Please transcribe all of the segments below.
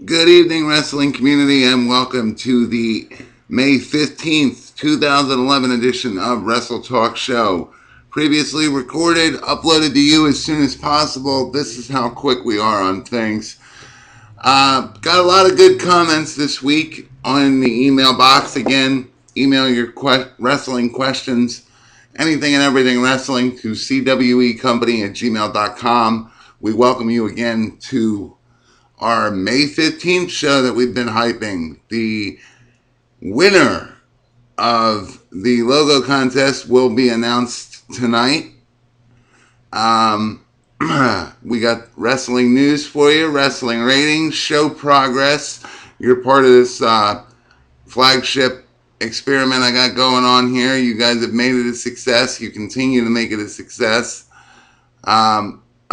Good evening, wrestling community, and welcome to the May 15th, 2011 edition of WrestleTalkShow. Previously recorded, uploaded to you as soon as possible. This is how quick we are on things. Got a lot of good comments this week on the email box. Again, email your wrestling questions, anything and everything wrestling to cwecompany@gmail.com. We welcome you again to our May 15th show that we've been hyping. The winner of the logo contest will be announced tonight. We got wrestling news for you, wrestling ratings, show progress. You're part of this flagship experiment I got going on here. You guys have made it a success. You continue to make it a success.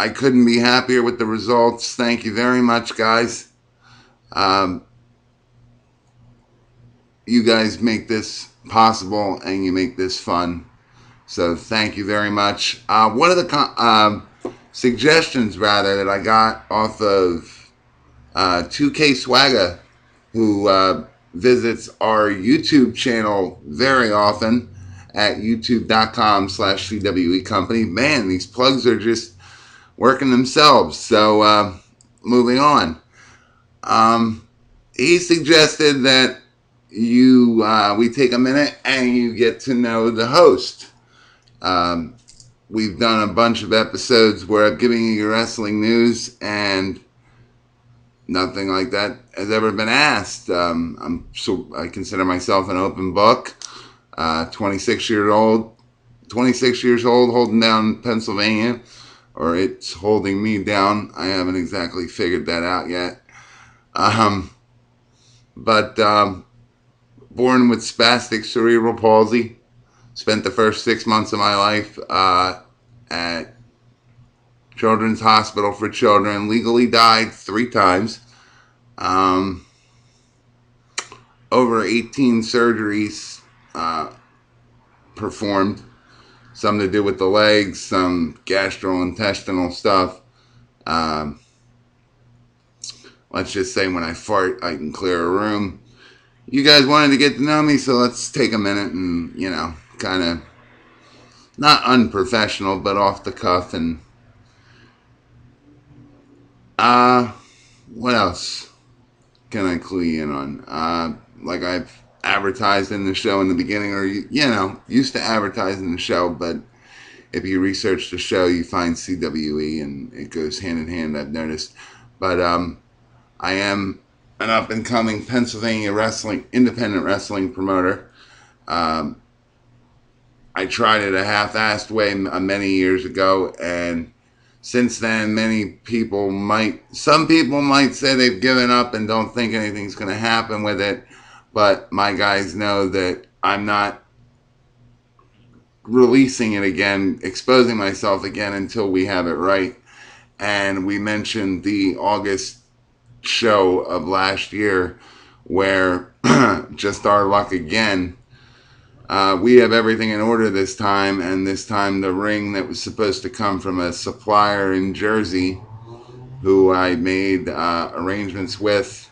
I couldn't be happier with the results. Thank you very much, guys. You guys make this possible and you make this fun. So thank you very much. One of the suggestions, rather, that I got off of 2K Swagga, who visits our YouTube channel very often at youtube.com/CWE Company. Man, these plugs are just working themselves. So moving on. He suggested that we take a minute and you get to know the host. We've done a bunch of episodes where I've given you your wrestling news and nothing like that has ever been asked. I consider myself an open book. 26 years old, holding down Pennsylvania, or it's holding me down. I haven't exactly figured that out yet. But born with spastic cerebral palsy. Spent the first 6 months of my life at Children's Hospital for Children. Legally died 3 times. Over 18 surgeries performed. Some to do with the legs, some gastrointestinal stuff. Let's just say when I fart, I can clear a room. You guys wanted to get to know me, so let's take a minute and, kind of not unprofessional, but off the cuff. And what else can I clue you in on? Like I've advertised in the show in the beginning, or used to advertise in the show, but if you research the show, you find CWE, and it goes hand in hand, I've noticed. But I am an up-and-coming Pennsylvania independent wrestling promoter. I tried it a half-assed way many years ago, and since then, some people might say they've given up and don't think anything's going to happen with it, but my guys know that I'm not releasing it again, exposing myself again until we have it right. And we mentioned the August show of last year where just our luck again. We have everything in order this time, and this time the ring that was supposed to come from a supplier in Jersey who I made arrangements with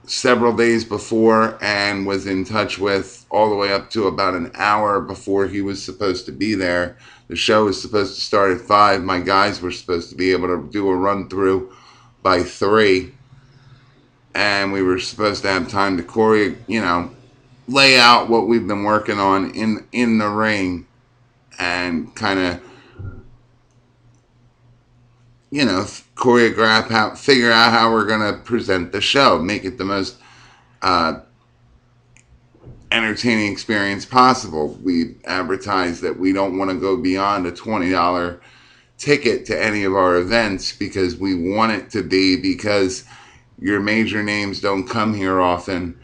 several days before and was in touch with all the way up to about an hour before he was supposed to be there. The show was supposed to start at 5. My guys were supposed to be able to do a run through by 3. And we were supposed to have time to lay out what we've been working on in the ring and kind of, figure out how we're going to present the show, make it the most entertaining experience possible. We advertise that we don't want to go beyond a $20 ticket to any of our events because we want it to be, because your major names don't come here often,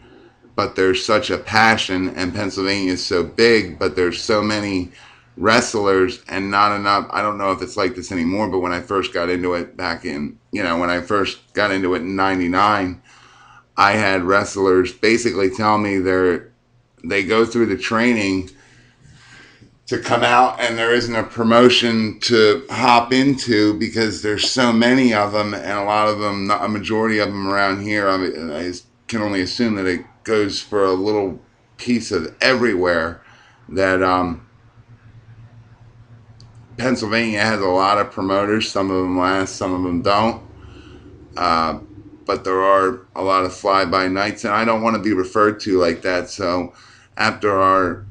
but there's such a passion, and Pennsylvania is so big, but there's so many wrestlers and not enough. I don't know if it's like this anymore, but when I first got into it when I first got into it in 99, I had wrestlers basically tell me they go through the training to come out, and there isn't a promotion to hop into because there's so many of them, and a lot of them, a majority of them around here, I can only assume that it goes for a little piece of everywhere. That Pennsylvania has a lot of promoters. Some of them last, some of them don't. But there are a lot of fly-by-nights, and I don't want to be referred to like that. So after our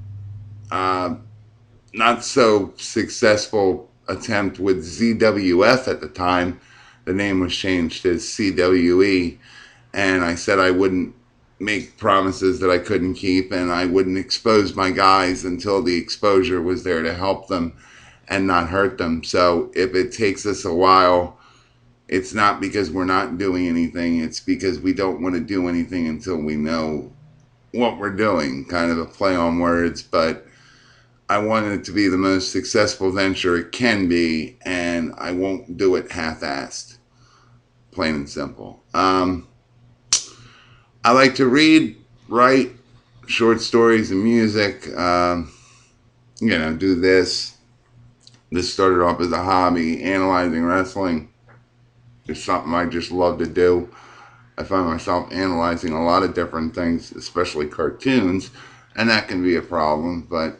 not so successful attempt with ZWF at the time, the name was changed to CWE, and I said I wouldn't make promises that I couldn't keep, and I wouldn't expose my guys until the exposure was there to help them and not hurt them. So if it takes us a while, it's not because we're not doing anything, it's because we don't want to do anything until we know what we're doing. Kind of a play on words, but I want it to be the most successful venture it can be, and I won't do it half-assed. Plain and simple. I like to read, write short stories and music. Do this. This started off as a hobby. Analyzing wrestling is something I just love to do. I find myself analyzing a lot of different things, especially cartoons, and that can be a problem, but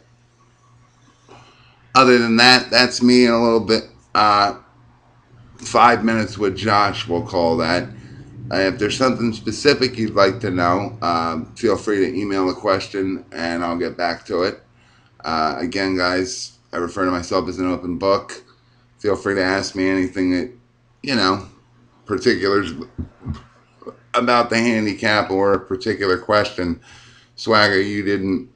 other than that, that's me in a little bit. 5 minutes with Josh, we'll call that. If there's something specific you'd like to know, feel free to email a question and I'll get back to it. Again, guys, I refer to myself as an open book. Feel free to ask me anything that, particulars about the handicap or a particular question. Swagger, you didn't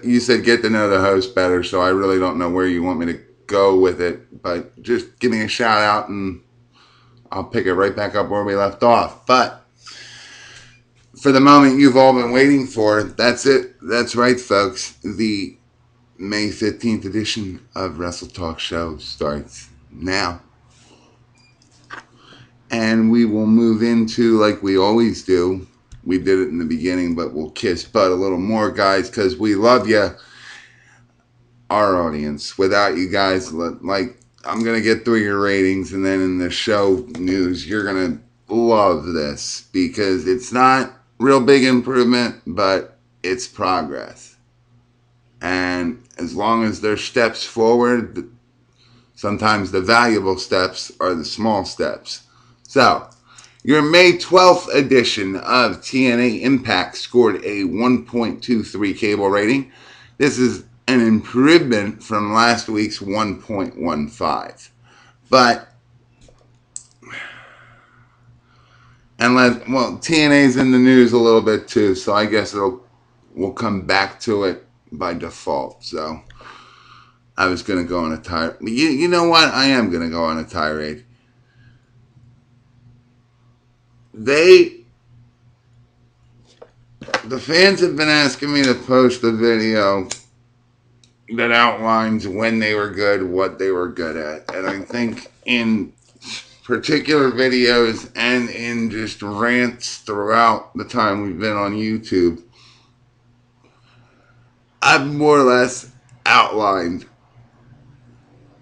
you said get to know the host better, so I really don't know where you want me to go with it, but just give me a shout out and I'll pick it right back up where we left off. But for the moment you've all been waiting for, that's it. That's right, folks. The May 15th edition of Wrestle Talk Show starts now. And we will move into, like we always do, we did it in the beginning, but we'll kiss butt a little more, guys, because we love you, our audience. Without you guys, like, I'm going to get through your ratings, and then in the show news, you're going to love this, because it's not real big improvement, but it's progress. And as long as there's steps forward, sometimes the valuable steps are the small steps. So, your May 12th edition of TNA Impact scored a 1.23 cable rating. This is an improvement from last week's 1.15. But, TNA's in the news a little bit too, so I guess we'll come back to it by default. So, I was going to go on a tirade. You know what? I am going to go on a tirade. The fans have been asking me to post a video that outlines when they were good, what they were good at. And I think in particular videos and in just rants throughout the time we've been on YouTube, I've more or less outlined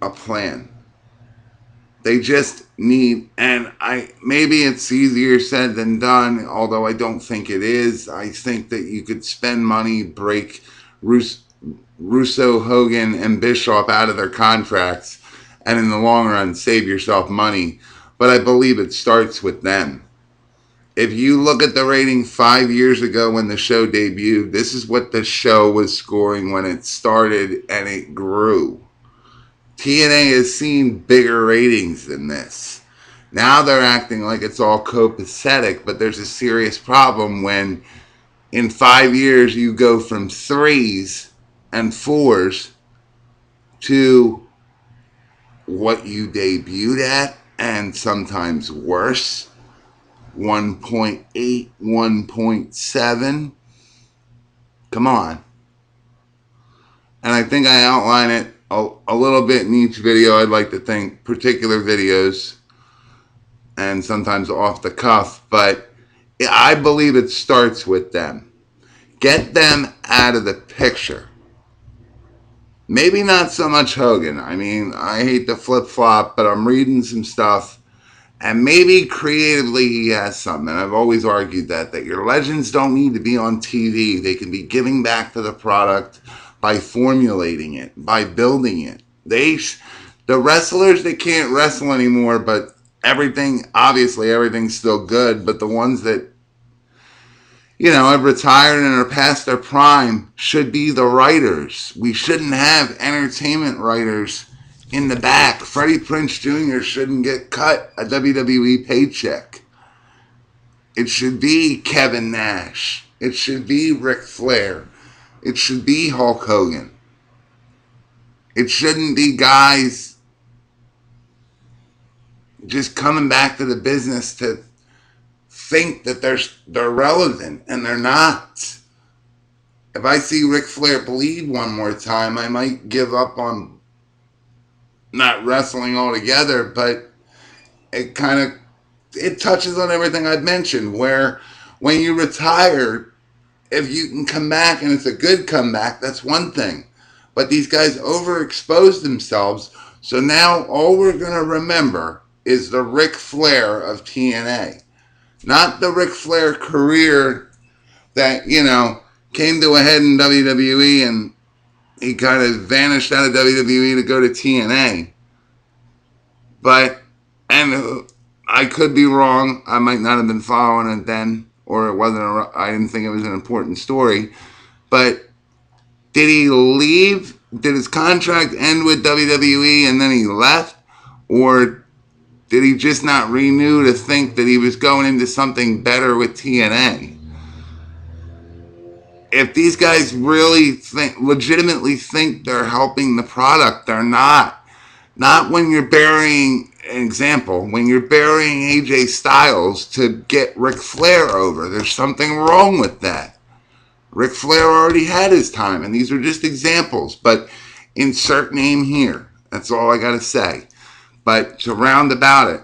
a plan. They just need, and maybe it's easier said than done, although I don't think it is. I think that you could spend money, break Russo, Hogan, and Bischoff out of their contracts, and in the long run, save yourself money. But I believe it starts with them. If you look at the rating 5 years ago when the show debuted, this is what the show was scoring when it started, and it grew. TNA has seen bigger ratings than this. Now they're acting like it's all copacetic, but there's a serious problem when in 5 years you go from 3s and 4s to what you debuted at, and sometimes worse, 1.8, 1.7. Come on. And I think I outline it a little bit in each video. I'd like to think particular videos and sometimes off the cuff, but I believe it starts with them. Get them out of the picture. Maybe not so much Hogan. I mean, I hate to flip flop, but I'm reading some stuff. And maybe creatively he has something. And I've always argued that your legends don't need to be on TV. They can be giving back to the product by formulating it, by building it. The wrestlers that can't wrestle anymore, but obviously everything's still good. But the ones that have retired and are past their prime should be the writers. We shouldn't have entertainment writers in the back. Freddie Prinze Jr. shouldn't get cut a WWE paycheck. It should be Kevin Nash. It should be Ric Flair. It should be Hulk Hogan. It shouldn't be guys just coming back to the business to think that they're relevant, and they're not. If I see Ric Flair bleed one more time, I might give up on not wrestling altogether, but it touches on everything I've mentioned, where when you retire, if you can come back and it's a good comeback, that's one thing. But these guys overexpose themselves, so now all we're going to remember is the Ric Flair of TNA. Not the Ric Flair career that, came to a head in WWE and he kind of vanished out of WWE to go to TNA. And I could be wrong. I might not have been following it then, or I didn't think it was an important story. But did he leave? Did his contract end with WWE and then he left? Or did he just not renew to think that he was going into something better with TNA? If these guys legitimately think they're helping the product, they're not. Not when you're burying, an example, when you're burying AJ Styles to get Ric Flair over. There's something wrong with that. Ric Flair already had his time, and these are just examples. But insert name here. That's all I got to say. But to round about it,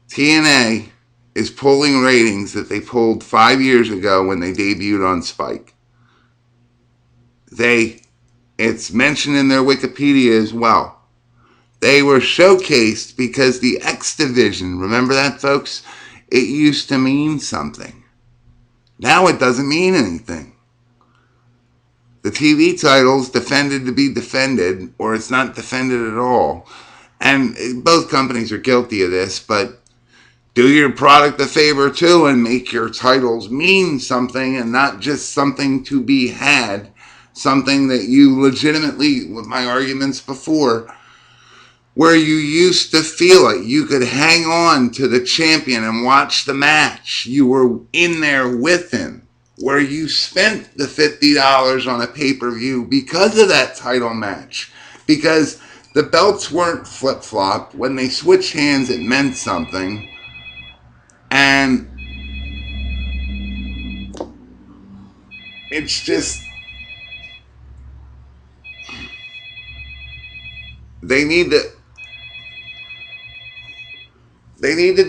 TNA is pulling ratings that they pulled 5 years ago when they debuted on Spike. It's mentioned in their Wikipedia as well. They were showcased because the X Division, remember that, folks? It used to mean something. Now it doesn't mean anything. The TV title's defended to be defended, or it's not defended at all. And both companies are guilty of this, but do your product a favor too and make your titles mean something and not just something to be had, something that you legitimately, with my arguments before, where you used to feel it. You could hang on to the champion and watch the match. You were in there with him, where you spent the $50 on a pay-per-view because of that title match, because the belts weren't flip-flopped. When they switched hands, it meant something. And it's just, they need to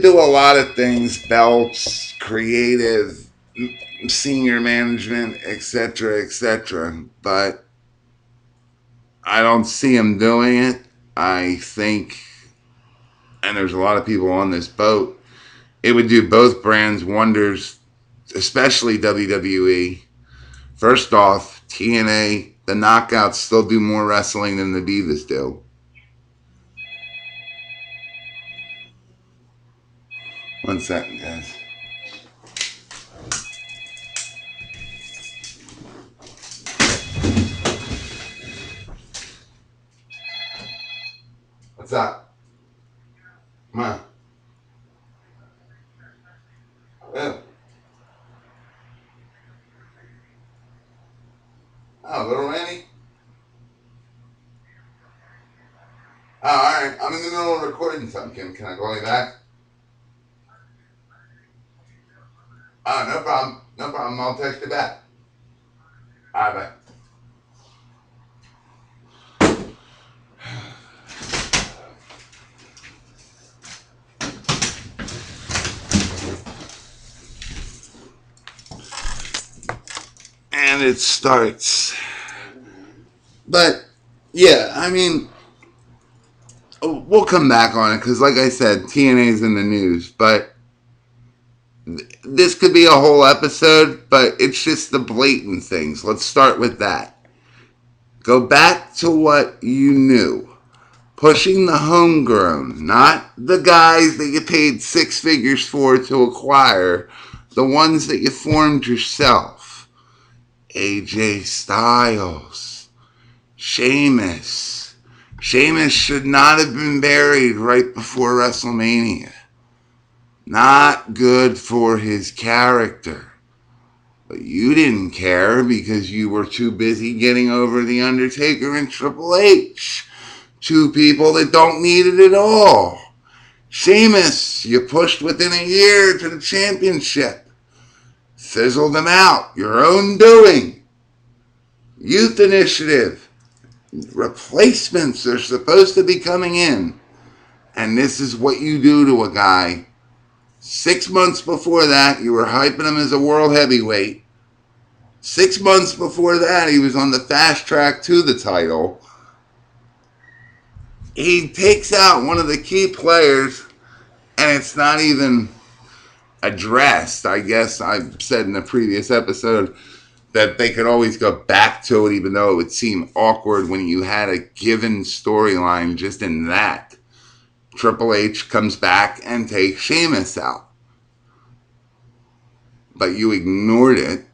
do a lot of things: belts, creative, senior management, etc., etc. But I don't see them doing it. I think, and there's a lot of people on this boat, it would do both brands wonders, especially WWE. First off, TNA, the Knockouts still do more wrestling than the Divas do. One second, guys. What's up? Come on. Oh. Oh, little Randy? Oh, alright. I'm in the middle of recording something, Kim. Can I call you back? Oh, no problem. No problem. I'll text you back. Alright, bye. And it starts. But, yeah, I mean, we'll come back on it because, like I said, TNA's in the news. But this could be a whole episode, but it's just the blatant things. Let's start with that. Go back to what you knew. Pushing the homegrown, not the guys that you paid six figures for to acquire, the ones that you formed yourself. AJ Styles, Sheamus. Sheamus should not have been buried right before WrestleMania. Not good for his character. But you didn't care because you were too busy getting over The Undertaker and Triple H. Two people that don't need it at all. Sheamus, you pushed within a year to the championship. Fizzled them out. Your own doing. Youth Initiative. Replacements are supposed to be coming in. And this is what you do to a guy. 6 months before that, you were hyping him as a world heavyweight. 6 months before that, he was on the fast track to the title. He takes out one of the key players, and it's not even addressed. I guess I've said in a previous episode that they could always go back to it, even though it would seem awkward when you had a given storyline just in that. Triple H comes back and takes Sheamus out. But you ignored it.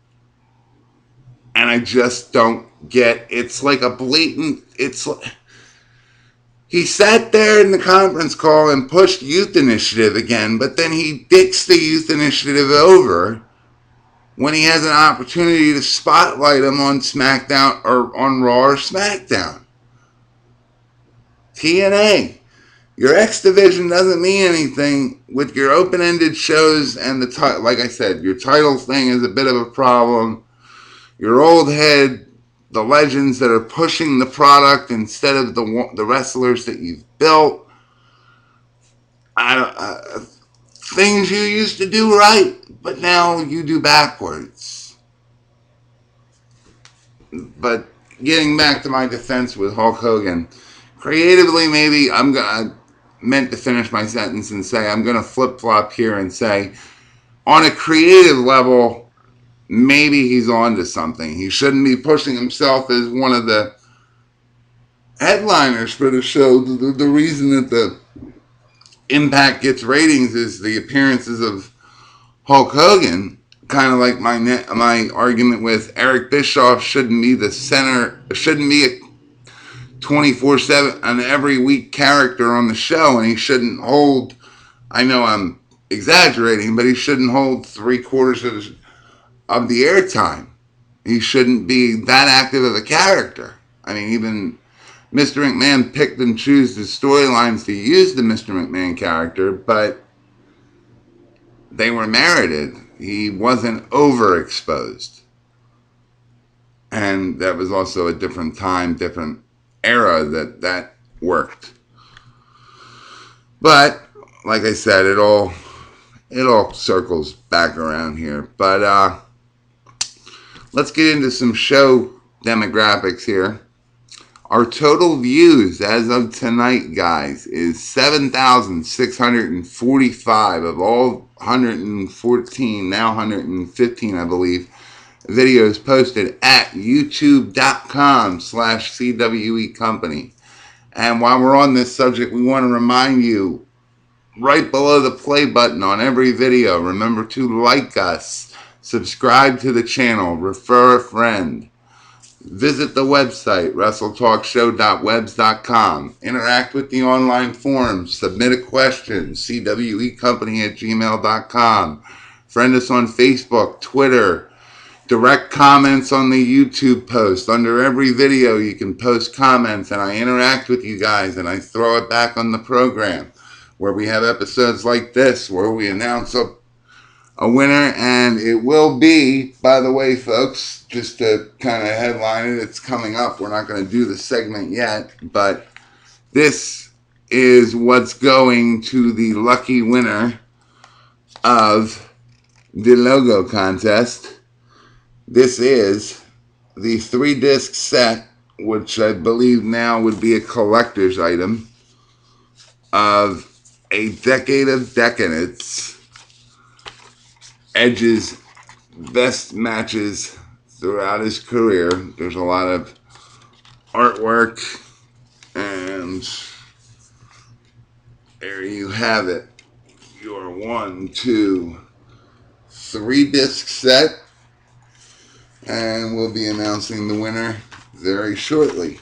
And I just don't get, it's like a blatant, he sat there in the conference call and pushed Youth Initiative again, but then he dicks the Youth Initiative over when he has an opportunity to spotlight him on SmackDown or on Raw or SmackDown. TNA. Your X Division doesn't mean anything with your open-ended shows and like I said, your title thing is a bit of a problem. Your old head, the legends that are pushing the product instead of the wrestlers that you've built. Things you used to do right, but now you do backwards. But getting back to my defense with Hulk Hogan, creatively maybe I meant to finish my sentence and say I'm going to flip-flop here and say on a creative level, maybe he's on to something. He shouldn't be pushing himself as one of the headliners for the show. The reason that the Impact gets ratings is the appearances of Hulk Hogan. Kind of like my argument with Eric Bischoff shouldn't be the center, shouldn't be a 24/7 an every week character on the show, and he shouldn't hold, I know I'm exaggerating, but he shouldn't hold 3/4 of the airtime. He shouldn't be that active of a character. I mean, even Mr. McMahon picked and chose the storylines to use the Mr. McMahon character, but they were merited. He wasn't overexposed. And that was also a different time, different era that worked. But, like I said, it all circles back around here. But, let's get into some show demographics here. Our total views as of tonight, guys, is 7,645 of all 114, now 115, I believe, videos posted at youtube.com/CWE Company. And while we're on this subject, we want to remind you, right below the play button on every video, remember to like us, subscribe to the channel, refer a friend. Visit the website, WrestleTalkShow.webs.com. Interact with the online forums. Submit a question, cwecompany@gmail.com. Friend us on Facebook, Twitter. Direct comments on the YouTube post. Under every video, you can post comments, and I interact with you guys, and I throw it back on the program, where we have episodes like this, where we announce a winner, and it will be, by the way, folks, just to kind of headline it, it's coming up. We're not going to do the segment yet, but this is what's going to the lucky winner of the logo contest. This is the 3-disc set which I believe now would be a collector's item, of a decade of decadence, Edge's best matches throughout his career. There's a lot of artwork, and there you have it. Your 1, 2, 3 disc set, and we'll be announcing the winner very shortly.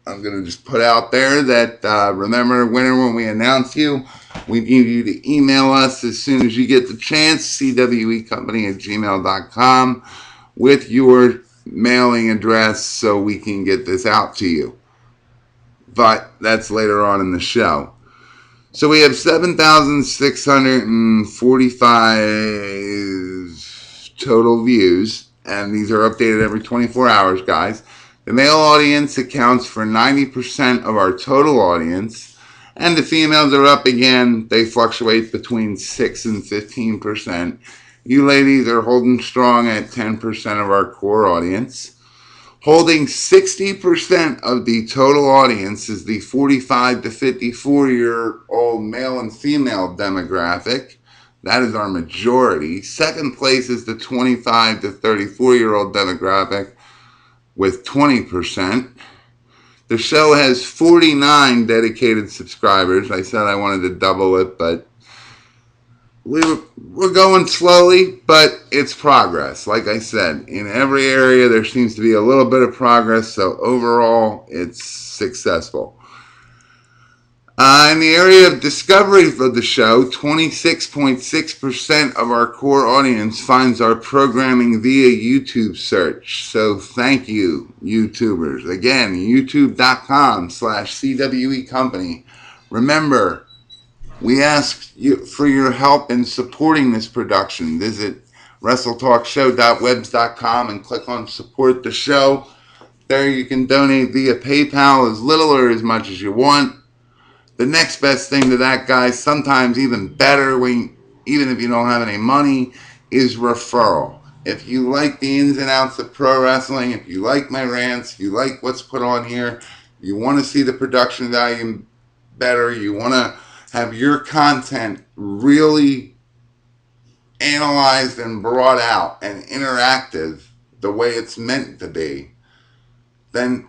I'm going to just put out there that remember, winner, when we announce you, we need you to email us as soon as you get the chance, cwecompany@gmail.com, with your mailing address so we can get this out to you. But that's later on in the show. So we have 7,645 total views, and these are updated every 24 hours, guys. The male audience accounts for 90% of our total audience, and the females are up again. They fluctuate between 6 and 15%. You ladies are holding strong at 10% of our core audience. Holding 60% of the total audience is the 45 to 54-year-old male and female demographic. That is our majority. Second place is the 25 to 34-year-old demographic with 20%. The show has 49 dedicated subscribers. I said I wanted to double it, but we're going slowly, but it's progress. Like I said, in every area there seems to be a little bit of progress, so overall it's successful. In the area of discovery for the show, 26.6% of our core audience finds our programming via YouTube search. So thank you, YouTubers. Again, youtube.com/CWE Company. Remember, we ask you for your help in supporting this production. Visit WrestleTalkShow.webs.com and click on Support the Show. There you can donate via PayPal as little or as much as you want. The next best thing to that, guys, sometimes even better, even if you don't have any money, is referral. If you like the ins and outs of pro wrestling, if you like my rants, if you like what's put on here, you want to see the production value better, you want to have your content really analyzed and brought out and interactive the way it's meant to be, then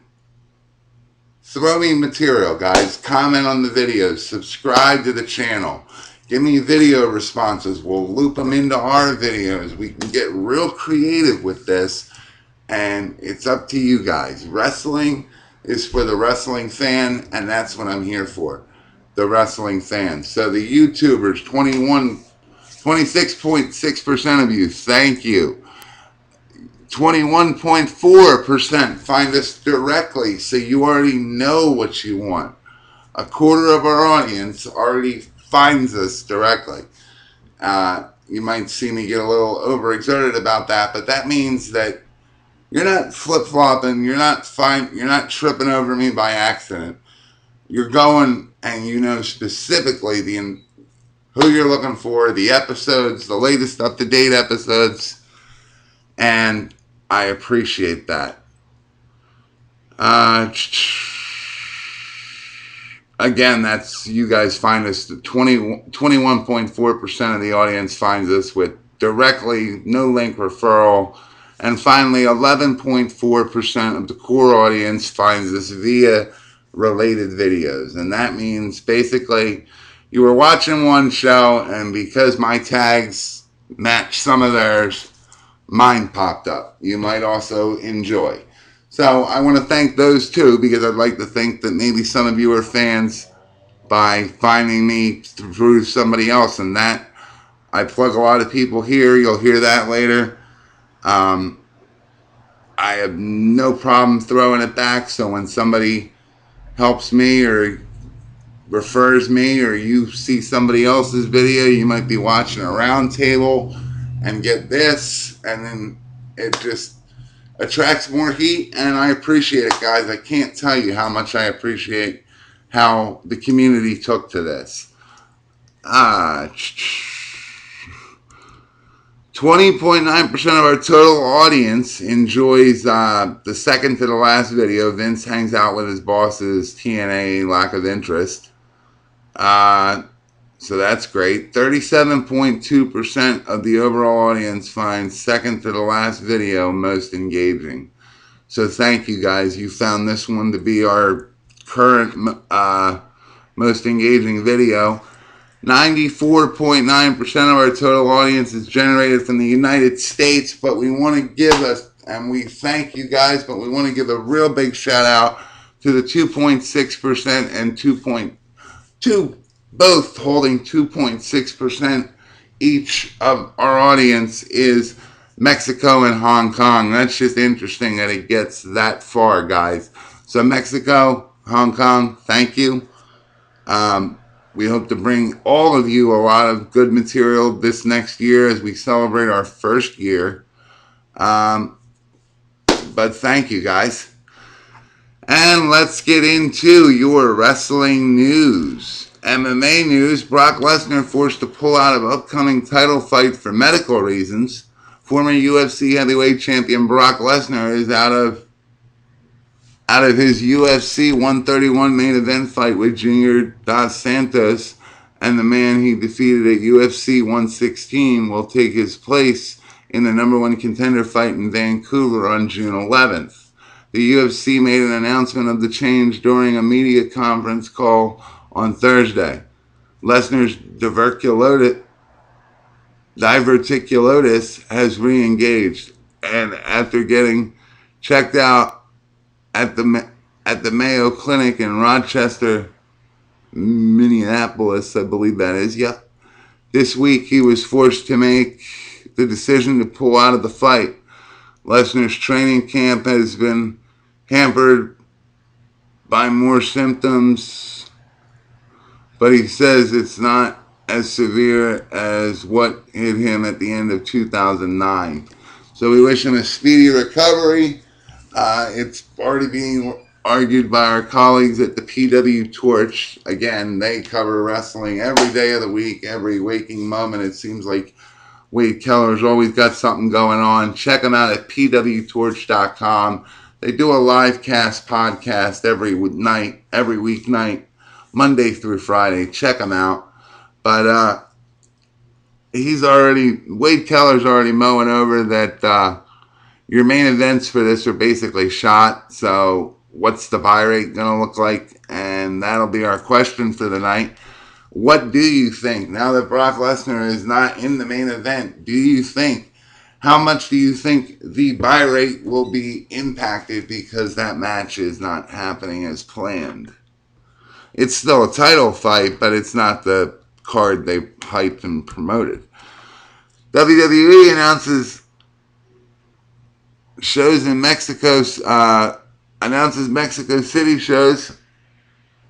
throw me material, guys. Comment on the videos. Subscribe to the channel. Give me video responses. We'll loop them into our videos. We can get real creative with this, and it's up to you guys. Wrestling is for the wrestling fan, and that's what I'm here for, the wrestling fan. So the YouTubers, 26.6% of you, thank you. 21.4% find us directly, so you already know what you want. A quarter of our audience already finds us directly. You might see me get a little overexerted about that, but that means that you're not flip-flopping, you're not tripping over me by accident. You're going and you know specifically who you're looking for, the episodes, the latest up-to-date episodes, and I appreciate that. Again, that's, you guys find us, 21.4% of the audience finds us with directly, no link referral. And finally, 11.4% of the core audience finds us via related videos. And that means basically you were watching one show, and because my tags match some of theirs, mine popped up. You might also enjoy. So I want to thank those two, because I'd like to think that maybe some of you are fans by finding me through somebody else, and that I plug a lot of people here. You'll hear that later. I have no problem throwing it back, so when somebody helps me or refers me, or you see somebody else's video, you might be watching a round table and get this, and then it just attracts more heat, and I appreciate it, guys. I can't tell you how much I appreciate how the community took to this. 20.9% of our total audience enjoys the second to the last video. Vince hangs out with his bosses, TNA, lack of interest. So that's great. 37.2% of the overall audience finds second to the last video most engaging. So thank you guys. You found this one to be our current most engaging video. 94.9% of our total audience is generated from the United States, but we want to give us, and we thank you guys, but we want to give a real big shout out to the 2.6% and 2.2, both holding 2.6% each of our audience is Mexico and Hong Kong. That's just interesting that it gets that far, guys. So Mexico, Hong Kong, thank you. We hope to bring all of you a lot of good material this next year as we celebrate our first year. But thank you, guys. And let's get into your wrestling news. MMA news, Brock Lesnar forced to pull out of upcoming title fight for medical reasons. Former UFC heavyweight champion Brock Lesnar is out of his UFC 131 main event fight with Junior Dos Santos, and the man he defeated at UFC 116 will take his place in the number one contender fight in Vancouver on June 11th. The UFC made an announcement of the change during a media conference call on Thursday. Lesnar's diverticulosis has re-engaged, and after getting checked out at the Mayo Clinic in Rochester, Minneapolis, I believe that is, yep. This week he was forced to make the decision to pull out of the fight. Lesnar's training camp has been hampered by more symptoms, but he says it's not as severe as what hit him at the end of 2009. So we wish him a speedy recovery. It's already being argued by our colleagues at the PW Torch. Again, they cover wrestling every day of the week, every waking moment. It seems like Wade Keller's always got something going on. Check them out at pwtorch.com. They do a live cast podcast every weeknight, Monday through Friday. Check them out. But Wade Keller's already mowing over that your main events for this are basically shot. So what's the buy rate going to look like? And that'll be our question for the night. What do you think? Now that Brock Lesnar is not in the main event, how much do you think the buy rate will be impacted because that match is not happening as planned? It's still a title fight, but it's not the card they hyped and promoted. WWE announces Mexico City shows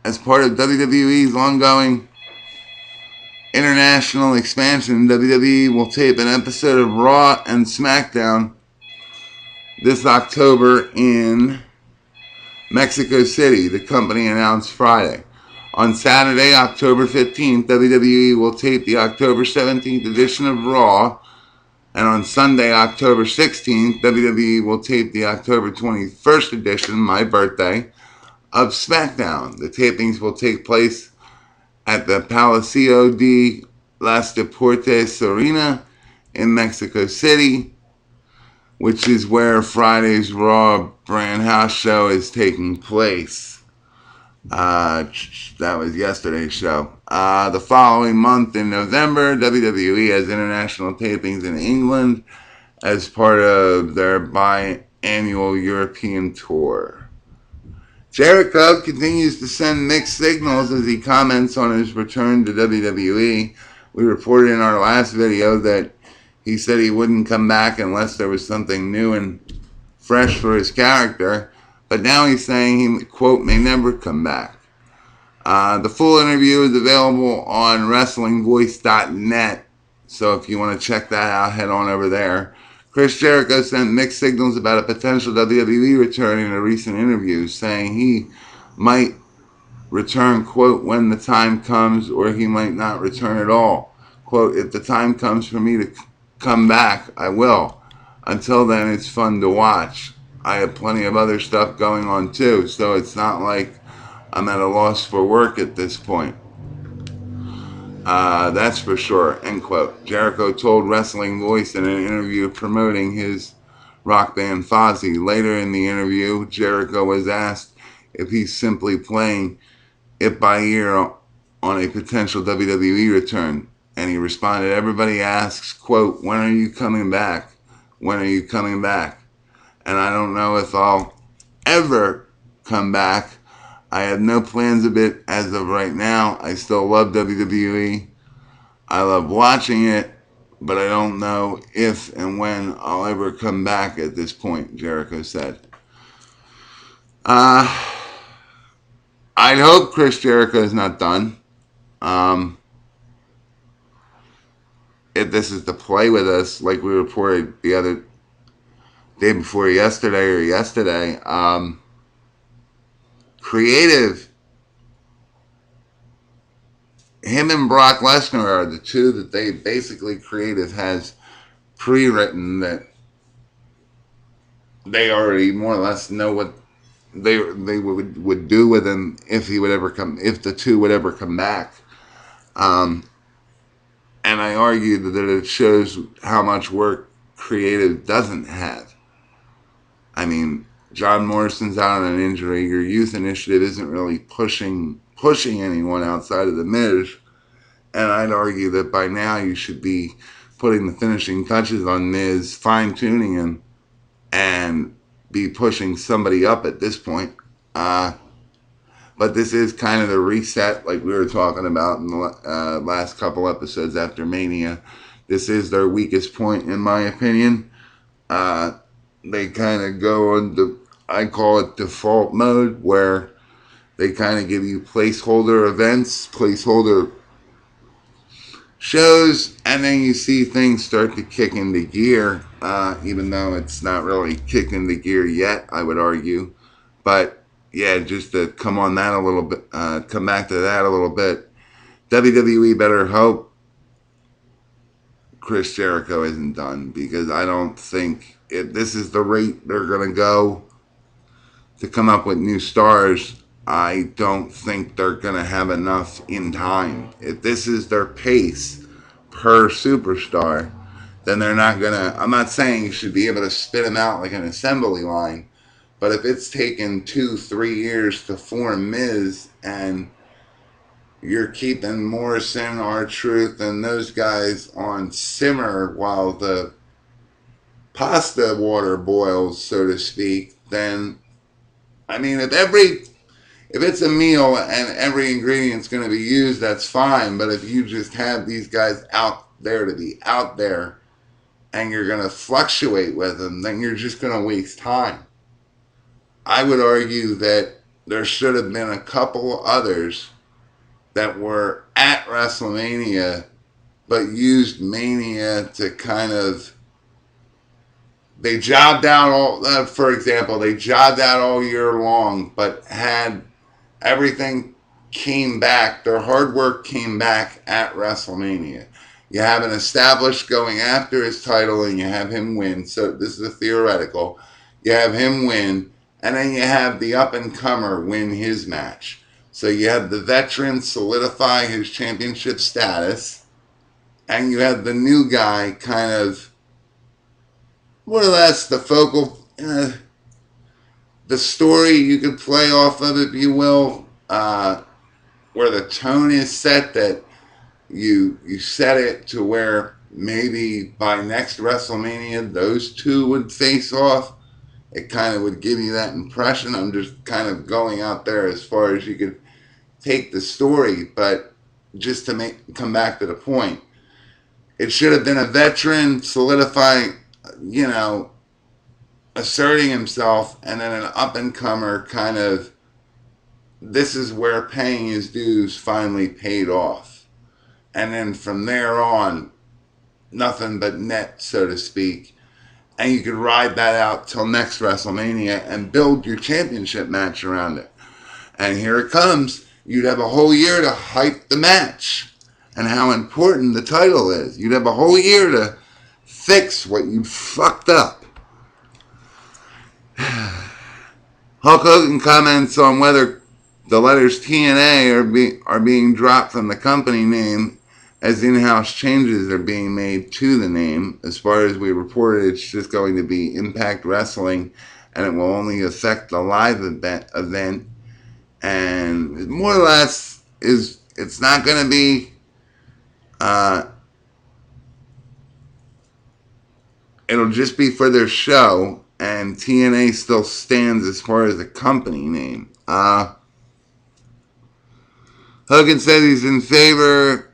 as part of WWE's ongoing international expansion. WWE will tape an episode of Raw and SmackDown this October in Mexico City, the company announced Friday. On Saturday, October 15th, WWE will tape the October 17th edition of Raw, and on Sunday, October 16th, WWE will tape the October 21st edition, my birthday, of SmackDown. The tapings will take place at the Palacio de las Deportes Arena in Mexico City, which is where Friday's Raw Brand House show is taking place. That was yesterday's show. The following month in November, WWE has international tapings in England as part of their biannual European tour. Jericho continues to send mixed signals as he comments on his return to WWE. We reported in our last video that he said he wouldn't come back unless there was something new and fresh for his character. But now he's saying he, quote, may never come back. The full interview is available on WrestlingVoice.net. So if you want to check that out, head on over there. Chris Jericho sent mixed signals about a potential WWE return in a recent interview, saying he might return, quote, when the time comes, or he might not return at all. Quote, if the time comes for me to come back, I will. Until then, it's fun to watch. I have plenty of other stuff going on too, so it's not like I'm at a loss for work at this point. That's for sure, end quote. Jericho told Wrestling Voice in an interview promoting his rock band Fozzy. Later in the interview, Jericho was asked if he's simply playing it by ear on a potential WWE return. And he responded, everybody asks, quote, when are you coming back? When are you coming back? And I don't know if I'll ever come back. I have no plans of it as of right now. I still love WWE. I love watching it, but I don't know if and when I'll ever come back at this point, Jericho said. I'd hope Chris Jericho is not done. If this is to play with us, like we reported the other day before yesterday, creative, him and Brock Lesnar are the two that they basically creative has pre-written that they already more or less know what they would do with him if he would ever come, if the two would ever come back. And I argue that it shows how much work creative doesn't have. I mean, John Morrison's out on an injury. Your youth initiative isn't really pushing anyone outside of the Miz. And I'd argue that by now you should be putting the finishing touches on Miz, fine-tuning him, and be pushing somebody up at this point. But this is kind of the reset, like we were talking about in the last couple episodes after Mania. This is their weakest point, in my opinion. They kind of go on I call it default mode, where they kind of give you placeholder events, placeholder shows, and then you see things start to kick into gear, even though it's not really kicked into gear yet, I would argue. But yeah, just to come on that a little bit, come back to that a little bit. WWE better hope Chris Jericho isn't done, because I don't think if this is the rate they're going to go to come up with new stars, I don't think they're going to have enough in time. If this is their pace per superstar, then they're not going to, I'm not saying you should be able to spit them out like an assembly line, but if it's taken 2-3 years to form Miz, and you're keeping Morrison, R-Truth, and those guys on simmer while the pasta water boils, so to speak, then, I mean, if it's a meal and every ingredient's going to be used, that's fine. But if you just have these guys out there to be out there, and you're going to fluctuate with them, then you're just going to waste time. I would argue that there should have been a couple others that were at WrestleMania, but used Mania to kind of, they jobbed out all, for example, they jobbed out all year long, but had everything came back, their hard work came back at WrestleMania. You have an established going after his title, and you have him win. So this is a theoretical. You have him win, and then you have the up-and-comer win his match. So you have the veteran solidify his championship status, and you have the new guy kind of, more or less, the focal, the story you could play off of, if you will, where the tone is set, that you set it to where maybe by next WrestleMania those two would face off. It kind of would give you that impression. I'm just kind of going out there as far as you could take the story, but just to come back to the point, it should have been a veteran solidifying, asserting himself, and then an up-and-comer kind of, this is where paying his dues finally paid off. And then from there on, nothing but net, so to speak. And you could ride that out till next WrestleMania and build your championship match around it. And here it comes. You'd have a whole year to hype the match and how important the title is. You'd have a whole year to fix what you fucked up. Hulk Hogan comments on whether the letters TNA are being dropped from the company name as in-house changes are being made to the name. As far as we reported, it's just going to be Impact Wrestling, and it will only affect the live event. And more or less, it's not going to be it'll just be for their show, and TNA still stands as far as the company name. Hogan said he's in favor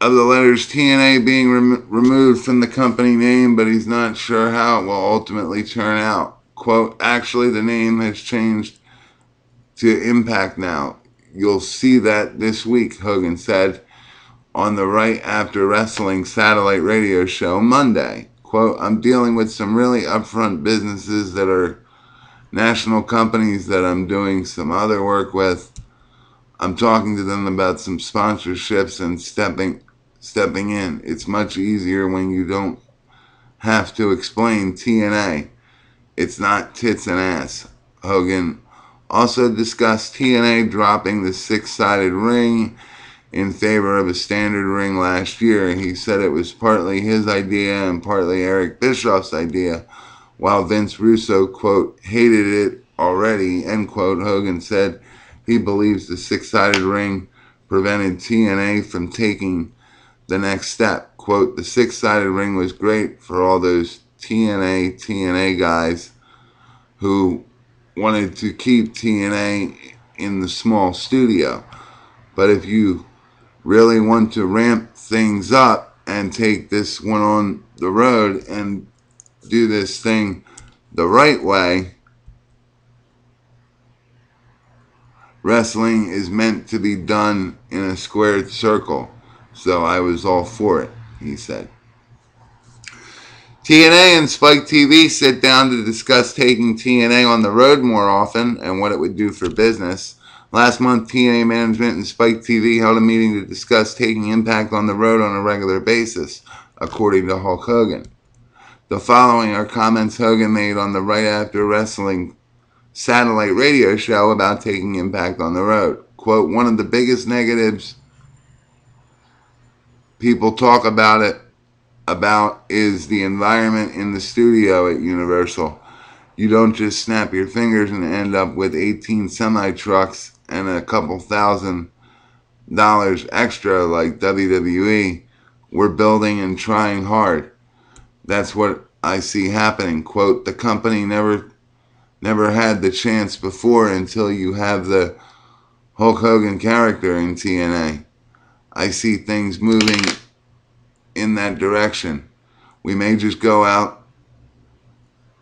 of the letters TNA being removed from the company name, but he's not sure how it will ultimately turn out. Quote, actually, the name has changed to Impact now. You'll see that this week, Hogan said on the Right After Wrestling satellite radio show Monday. Quote, I'm dealing with some really upfront businesses that are national companies that I'm doing some other work with. I'm talking to them about some sponsorships and stepping in. It's much easier when you don't have to explain TNA. It's not tits and ass. Hogan also discussed TNA dropping the six-sided ring in favor of a standard ring last year. He said it was partly his idea and partly Eric Bischoff's idea, while Vince Russo, quote, hated it already, end quote. Hogan said he believes the six-sided ring prevented TNA from taking the next step. Quote, the six-sided ring was great for all those TNA guys who wanted to keep TNA in the small studio. But if you really want to ramp things up and take this one on the road and do this thing the right way, wrestling is meant to be done in a squared circle. So I was all for it, he said. TNA and Spike TV sit down to discuss taking TNA on the road more often and what it would do for business. Last month, TNA management and Spike TV held a meeting to discuss taking Impact on the road on a regular basis, according to Hulk Hogan. The following are comments Hogan made on the Right After Wrestling satellite radio show about taking Impact on the road. Quote, one of the biggest negatives people talk about is the environment in the studio at Universal. You don't just snap your fingers and end up with 18 semi-trucks and a couple $1,000 extra like WWE. We're building and trying hard. That's what I see happening. Quote, the company never had the chance before until you have the Hulk Hogan character in TNA. I see things moving in that direction. We may just go out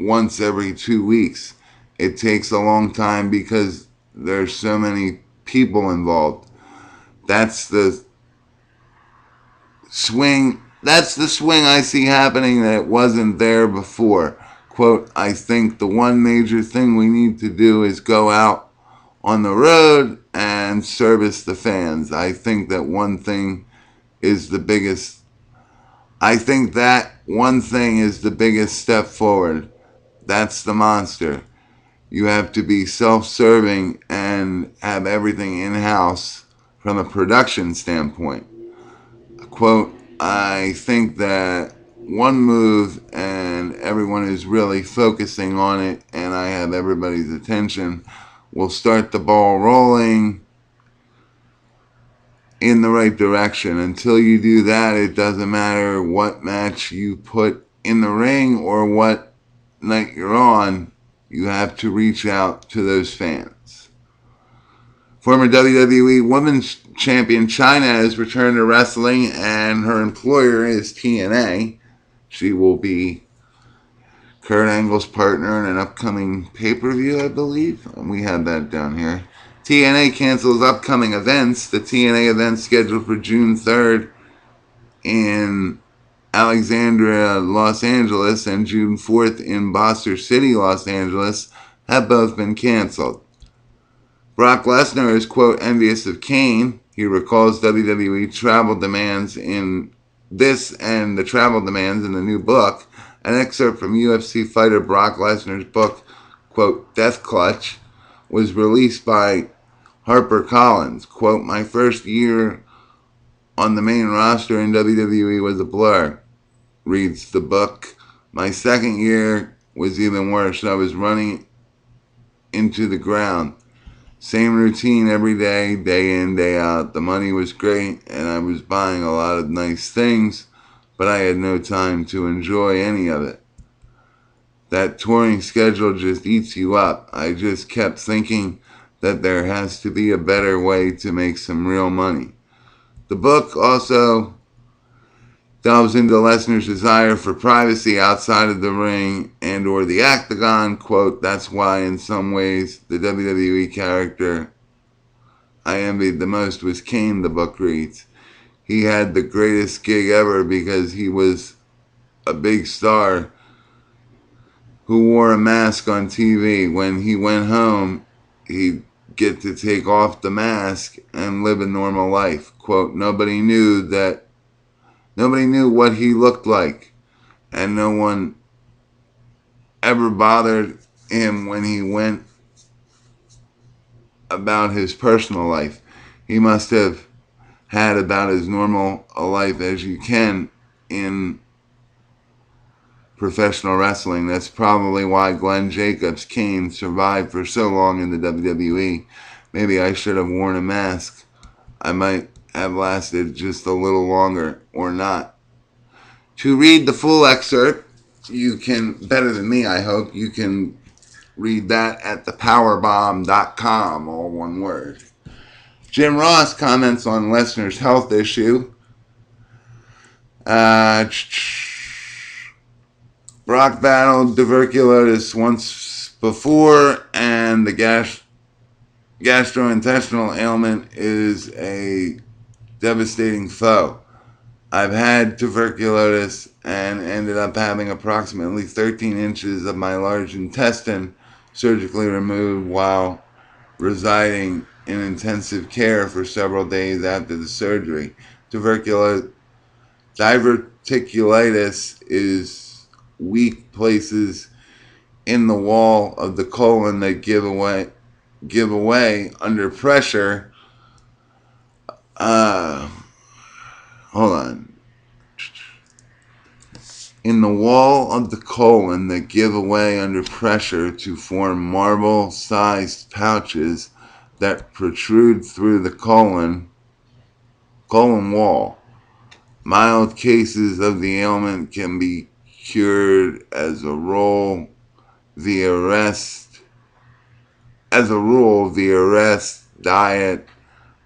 once every 2 weeks. It takes a long time because there's so many people involved. That's the swing I see happening that wasn't there before. Quote, I think the one major thing we need to do is go out on the road and service the fans. I think that one thing is the biggest step forward. That's the monster. You have to be self-serving and have everything in-house from a production standpoint. Quote, I think that one move and everyone is really focusing on it and I have everybody's attention will start the ball rolling in the right direction. Until you do that, it doesn't matter what match you put in the ring or what night you're on, you have to reach out to those fans. Former WWE Women's Champion Chyna has returned to wrestling, and her employer is TNA. She will be Kurt Angle's partner in an upcoming pay-per-view, I believe. We had that down here. TNA cancels upcoming events. The TNA event scheduled for June 3rd in Alexandria, Los Angeles, and June 4th in Bossier City, Los Angeles, have both been canceled. Brock Lesnar is, quote, envious of Kane. He recalls WWE travel demands in this and the travel demands in the new book, an excerpt from UFC fighter Brock Lesnar's book, quote, Death Clutch, was released by HarperCollins. Quote, my first year on the main roster in WWE was a blur, reads the book. My second year was even worse. I was running into the ground. Same routine every day, day in, day out. The money was great, and I was buying a lot of nice things, but I had no time to enjoy any of it. That touring schedule just eats you up. I just kept thinking that there has to be a better way to make some real money. The book also delves into Lesnar's desire for privacy outside of the ring and or the octagon. Quote, that's why in some ways the WWE character I envied the most was Kane, the book reads. He had the greatest gig ever because he was a big star who wore a mask on TV. When he went home, he'd get to take off the mask and live a normal life. Quote, nobody knew what he looked like, and no one ever bothered him when he went about his personal life. He must have had about as normal a life as you can in professional wrestling. That's probably why Glenn Jacobs, Kane, survived for so long in the WWE. Maybe I should have worn a mask. I might have lasted just a little longer, or not. To read the full excerpt, you can, better than me I hope, you can read that at thepowerbomb.com, all one word. Jim Ross comments on Lesnar's health issue. Brock battled tuberculosis once before, and the gastrointestinal ailment is a devastating foe. I've had tuberculosis and ended up having approximately 13 inches of my large intestine surgically removed while residing in intensive care for several days after the surgery. Diverticulitis is weak places in the wall of the colon that give away under pressure. In the wall of the colon that give away under pressure to form marble-sized pouches that protrude through the colon wall. Mild cases of the ailment can be cured as a rule via rest, diet,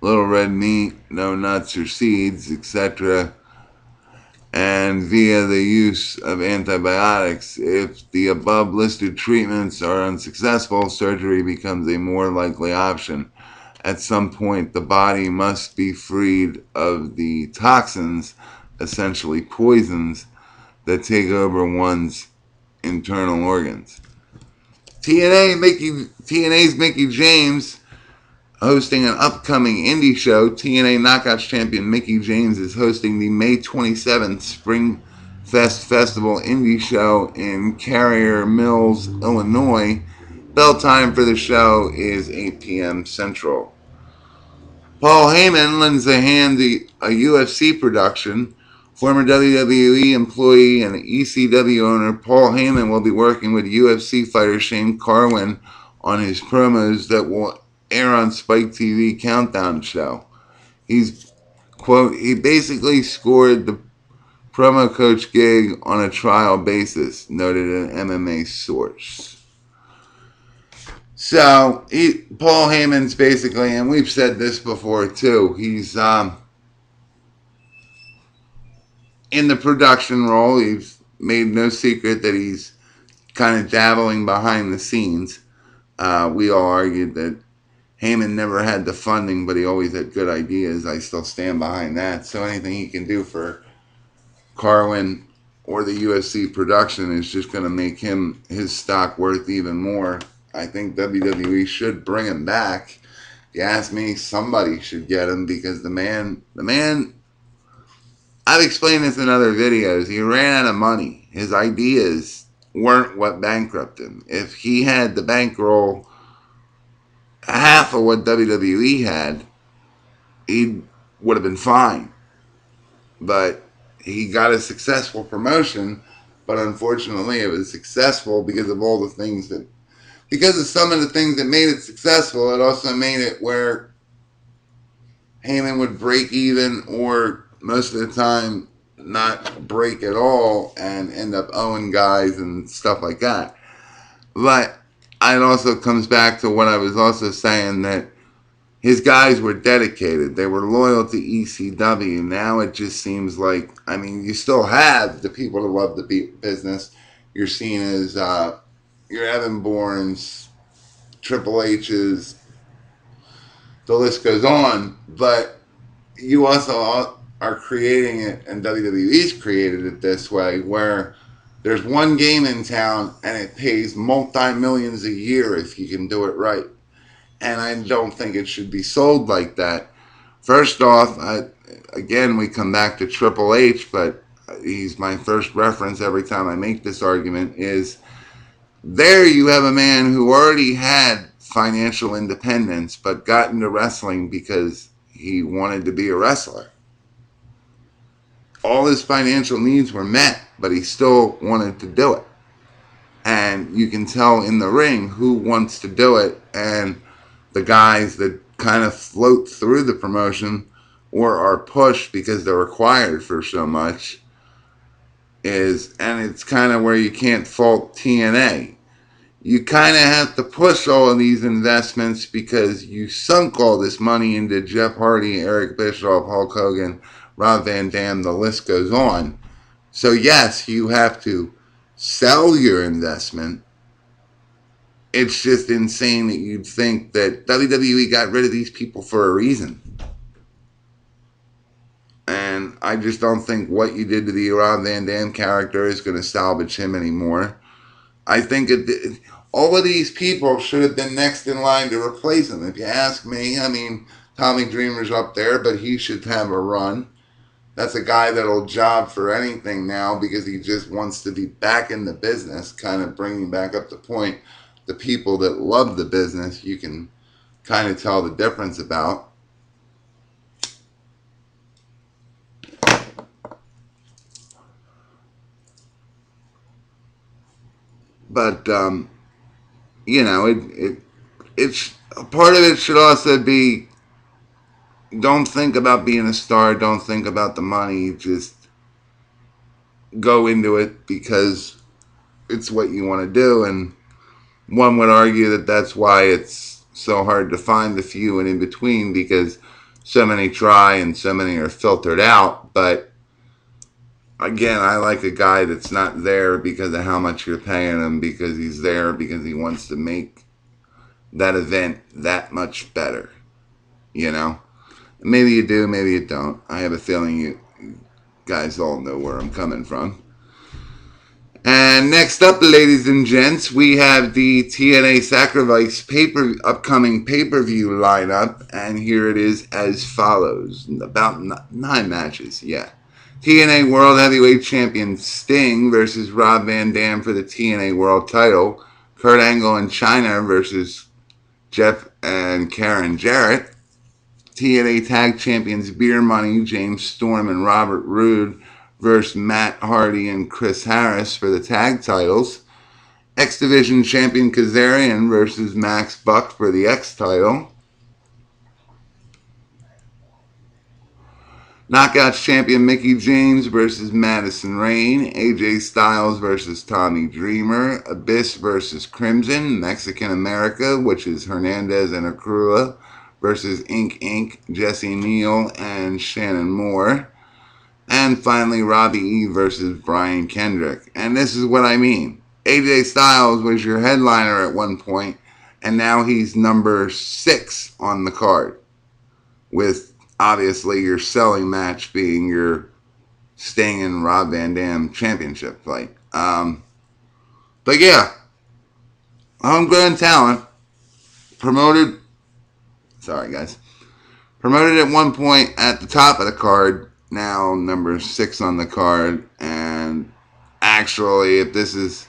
little red meat, no nuts or seeds, etc., and via the use of antibiotics. If the above listed treatments are unsuccessful, surgery becomes a more likely option. At some point, the body must be freed of the toxins, essentially poisons, that take over one's internal organs. TNA's Mickie James hosting an upcoming indie show. TNA Knockouts champion Mickie James is hosting the May 27th Spring Fest Festival indie show in Carrier Mills, Illinois. Bell time for the show is 8 p.m. Central. Paul Heyman lends a hand to a UFC production. Former WWE employee and ECW owner Paul Heyman will be working with UFC fighter Shane Carwin on his promos that will air on Spike TV Countdown show. He's, quote, he basically scored the promo coach gig on a trial basis, noted an MMA source. So, Paul Heyman's basically, and we've said this before too, he's in the production role. He's made no secret that he's kind of dabbling behind the scenes. We all argued that Heyman never had the funding, but he always had good ideas. I still stand behind that. So anything he can do for Carwin or the UFC production is just going to make his stock worth even more. I think WWE should bring him back. If you ask me, somebody should get him because the man I've explained this in other videos. He ran out of money. His ideas weren't what bankrupted him. If he had the bankroll half of what WWE had, he would have been fine. But he got a successful promotion, but unfortunately it was successful because of all the things that, because of some of the things that made it successful. It also made it where Heyman would break even, or most of the time not break at all, and end up owing guys and stuff like that. But it also comes back to what I was also saying, that his guys were dedicated. They were loyal to ECW. Now it just seems like, I mean, you still have the people that love the business. You're seen as your Evan Bournes, Triple H's, the list goes on. But you also are creating it, and WWE's created it this way, where there's one game in town and it pays multi-millions a year if you can do it right. And I don't think it should be sold like that. First off, again, we come back to Triple H, but he's my first reference every time I make this argument, is there you have a man who already had financial independence, but got into wrestling because he wanted to be a wrestler. All his financial needs were met, but he still wanted to do it. And you can tell in the ring who wants to do it, and the guys that kind of float through the promotion or are pushed because they're required for so much is, and it's kind of where you can't fault TNA. You kind of have to push all of these investments because you sunk all this money into Jeff Hardy, Eric Bischoff, Hulk Hogan, Rob Van Dam, the list goes on. So yes, you have to sell your investment. It's just insane that you'd think that WWE got rid of these people for a reason. And I just don't think what you did to the Rob Van Dam character is going to salvage him anymore. I think all of these people should have been next in line to replace him. If you ask me, I mean, Tommy Dreamer's up there, but he should have a run. That's a guy that'll job for anything now because he just wants to be back in the business, kind of bringing back up the point. The people that love the business, you can kind of tell the difference about. But, you know, it's part of it should also be, don't think about being a star, don't think about the money, just go into it because it's what you want to do. And one would argue that that's why it's so hard to find the few and in between, because so many try and so many are filtered out. But again, I like a guy that's not there because of how much you're paying him, because he's there because he wants to make that event that much better. You know? Maybe you do, maybe you don't. I have a feeling you guys all know where I'm coming from. And next up, ladies and gents, we have the TNA Sacrifice upcoming pay-per-view lineup, and here it is as follows. About 9 matches, yeah. TNA World Heavyweight Champion Sting versus Rob Van Dam for the TNA World title. Kurt Angle and Chyna versus Jeff and Karen Jarrett. TNA Tag Champions Beer Money, James Storm and Robert Roode versus Matt Hardy and Chris Harris for the tag titles. X Division Champion Kazarian versus Max Buck for the X title. Knockouts Champion Mickie James versus Madison Rayne. AJ Styles versus Tommy Dreamer. Abyss versus Crimson. Mexican America, which is Hernandez and Acrua, versus Inc. Jesse Neal and Shannon Moore. And finally, Robbie E versus Brian Kendrick. And this is what I mean. AJ Styles was your headliner at one point, and now he's number 6 on the card, with obviously your selling match being your Sting and Rob Van Dam championship fight. But yeah, homegrown talent, promoted at one point at the top of the card. now number 6 on the card. And actually, if this is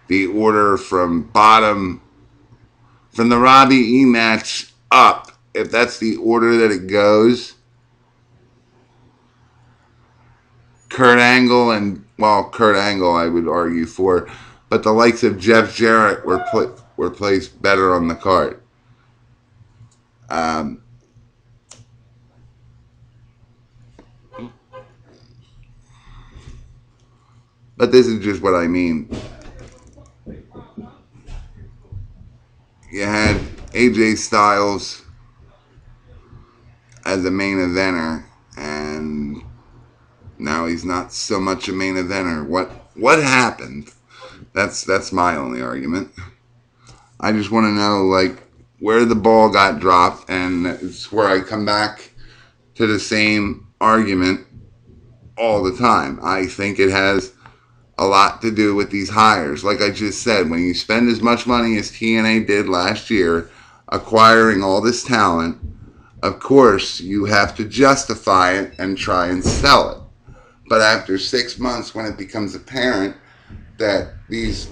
the order from the Robbie E match up, if that's the order that it goes, Kurt Angle I would argue for, but the likes of Jeff Jarrett were placed better on the card. But this is just what I mean. You had AJ Styles as a main eventer, and now he's not so much a main eventer. What happened? That's my only argument. I just want to know, like, where the ball got dropped, and it's where I come back to the same argument all the time. I think it has a lot to do with these hires. Like I just said, when you spend as much money as TNA did last year acquiring all this talent, of course you have to justify it and try and sell it. But after 6 months, when it becomes apparent that these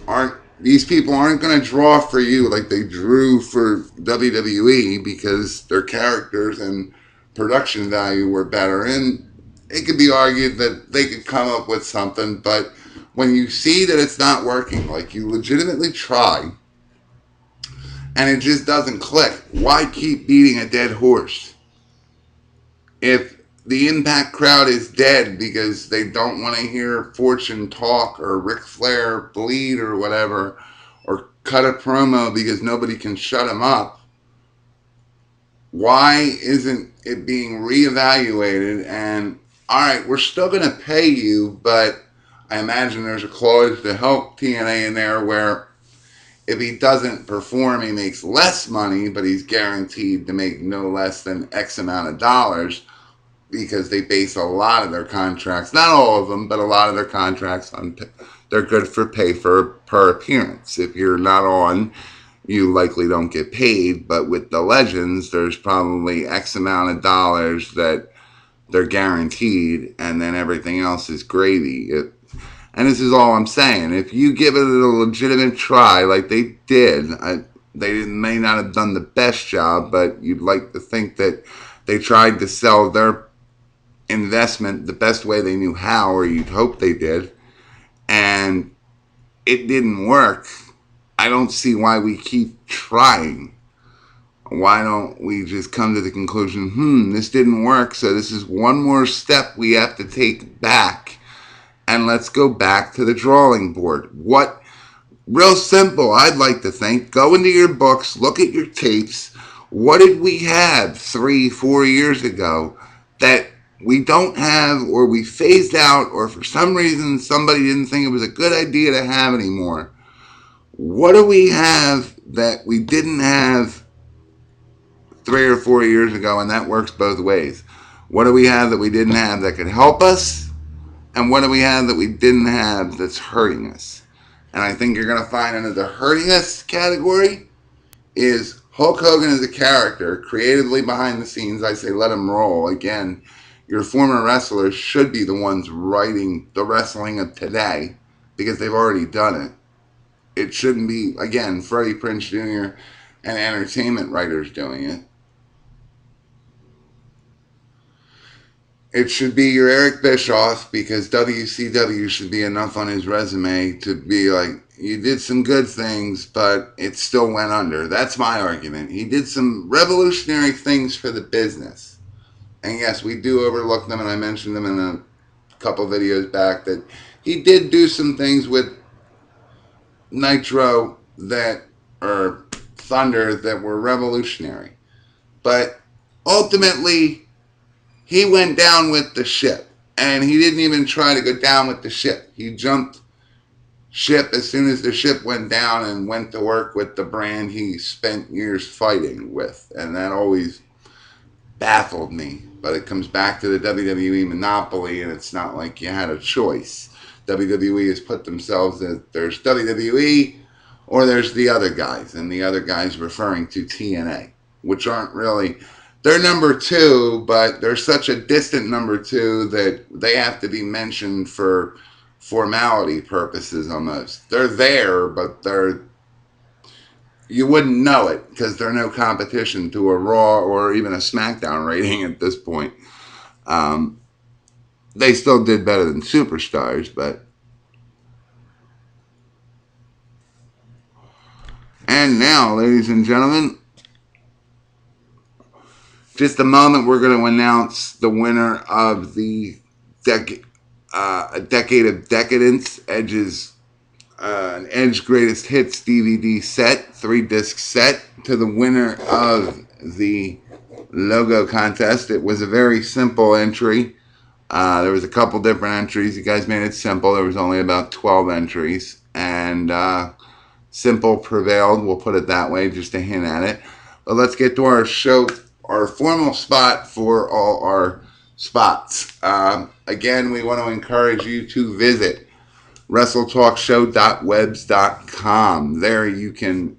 people aren't going to draw for you like they drew for WWE because their characters and production value were better, and it could be argued that they could come up with something, but when you see that it's not working, like you legitimately try, and it just doesn't click, why keep beating a dead horse? If the Impact crowd is dead because they don't want to hear Fortune talk or Ric Flair bleed or whatever, or cut a promo because nobody can shut him up, why isn't it being reevaluated? And all right, we're still going to pay you, but I imagine there's a clause to help TNA in there where if he doesn't perform, he makes less money, but he's guaranteed to make no less than X amount of dollars, because they base a lot of their contracts, not all of them, but a lot of their contracts on, they're good for pay for per appearance. If you're not on, you likely don't get paid, but with the legends, there's probably X amount of dollars that they're guaranteed, and then everything else is gravy. And this is all I'm saying. If you give it a legitimate try, like they did, they may not have done the best job, but you'd like to think that they tried to sell their investment the best way they knew how, or you'd hope they did, and it didn't work. I don't see why we keep trying. Why don't we just come to the conclusion, this didn't work, so this is one more step we have to take back, and let's go back to the drawing board. Real simple, I'd like to think. Go into your books, look at your tapes. What did we have 3-4 years ago that we don't have, or we phased out, or for some reason somebody didn't think it was a good idea to have anymore? What do we have that we didn't have 3 or 4 years ago? And that works both ways. What do we have that we didn't have that could help us? And what do we have that we didn't have that's hurting us? And I think you're going to find under the hurting us category is Hulk Hogan as a character, creatively behind the scenes. I say let him roll. Again, your former wrestlers should be the ones writing the wrestling of today because they've already done it. It shouldn't be, again, Freddie Prinze Jr. and entertainment writers doing it. It should be your Eric Bischoff, because WCW should be enough on his resume to be like, you did some good things, but it still went under. That's my argument. He did some revolutionary things for the business. And yes, we do overlook them, and I mentioned them in a couple videos back, that he did do some things with Nitro or Thunder that were revolutionary. But ultimately, he went down with the ship, and he didn't even try to go down with the ship. He jumped ship as soon as the ship went down and went to work with the brand he spent years fighting with, and that always baffled me. But it comes back to the WWE monopoly, and it's not like you had a choice. WWE has put themselves as there's WWE or there's the other guys, and the other guys referring to TNA, which aren't really they're number two, but they're such a distant number two that they have to be mentioned for formality purposes almost. They're there, but you wouldn't know it because they're no competition to a Raw or even a SmackDown rating at this point. Um, they still did better than Superstars, but. And now, ladies and gentlemen, just a moment, we're going to announce the winner of the A Decade of Decadence, Edge's an Edge Greatest Hits DVD set, 3-disc set, to the winner of the logo contest. It was a very simple entry. There was a couple different entries. You guys made it simple. There was only about 12 entries. And simple prevailed, we'll put it that way, just to hint at it. But let's get to our show, our formal spot for all our spots. Again, we want to encourage you to visit WrestleTalkShow.webs.com. There you can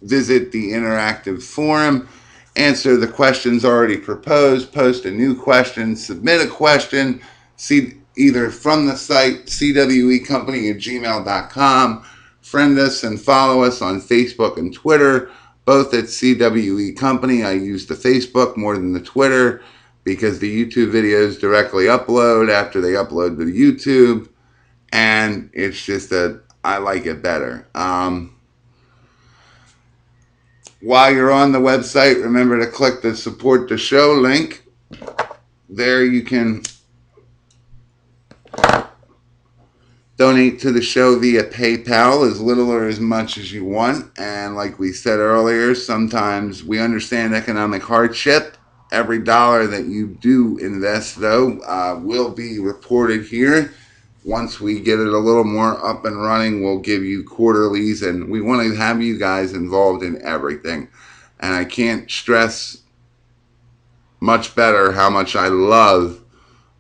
visit the interactive forum, answer the questions already proposed, post a new question, submit a question, see either from the site cwecompany@gmail.com, friend us and follow us on Facebook and Twitter, both at CWE Company. I use the Facebook more than the Twitter because the YouTube videos directly upload after they upload to YouTube, and it's just that I like it better. While you're on the website, remember to click the support the show link. There you can donate to the show via PayPal, as little or as much as you want. And like we said earlier, sometimes we understand economic hardship. Every dollar that you do invest, though, will be reported here. Once we get it a little more up and running, we'll give you quarterlies, and we want to have you guys involved in everything. And I can't stress much better how much I love